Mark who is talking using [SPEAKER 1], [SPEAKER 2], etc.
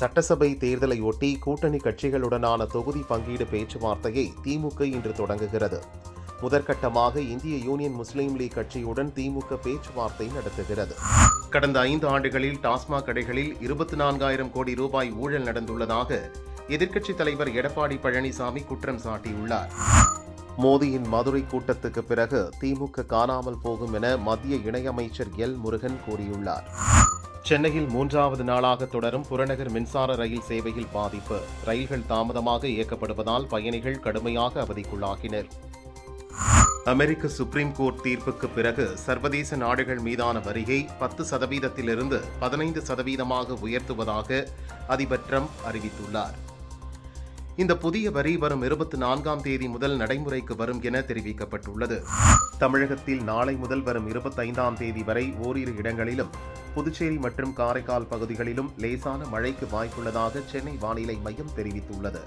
[SPEAKER 1] சட்டசபை தேர்தலை ஒட்டி கூட்டணி கட்சிகளுடனான தொகுதி பங்கீடு பேச்சுவார்த்தையை திமுக இன்று தொடங்குகிறது. முதற்கட்டமாக இந்திய யூனியன் முஸ்லீம் லீக் கட்சியுடன் திமுக பேச்சுவார்த்தை நடத்துகிறது. கடந்த 5 ஆண்டுகளில் டாஸ்மாக் கடைகளில் 24,000 கோடி ரூபாய் ஊழல் நடந்துள்ளதாக எதிர்க்கட்சித் தலைவர் எடப்பாடி பழனிசாமி குற்றம் சாட்டியுள்ளார். மோடியின் மதுரை கூட்டத்துக்கு பிறகு திமுக காணாமல் போகும் என மத்திய இணையமைச்சர் எல் முருகன் கூறியுள்ளார். சென்னையில் 3வது நாளாக தொடரும் புறநகர் மின்சார ரயில் சேவையில் பாதிப்பு. ரயில்கள் தாமதமாக இயக்கப்படுவதால் பயணிகள் கடுமையாக அவதிக்குள்ளாகினர். அமெரிக்க சுப்ரீம் கோர்ட் தீர்ப்புக்கு பிறகு சர்வதேச நாடுகள் மீதான வரியை 10% 15% உயர்த்துவதாக அதிபர் ட்ரம்ப் அறிவித்துள்ளார். இந்த புதிய வரி வரும் 24ஆம் தேதி முதல் நடைமுறைக்கு வரும் என தெரிவிக்கப்பட்டுள்ளது. தமிழகத்தில் நாளை முதல் வரும் 25ஆம் தேதி வரை ஓரிரு இடங்களிலும், புதுச்சேரி மற்றும் காரைக்கால் பகுதிகளிலும் லேசான மழைக்கு வாய்ப்புள்ளதாக சென்னை வானிலை மையம் தெரிவித்துள்ளது.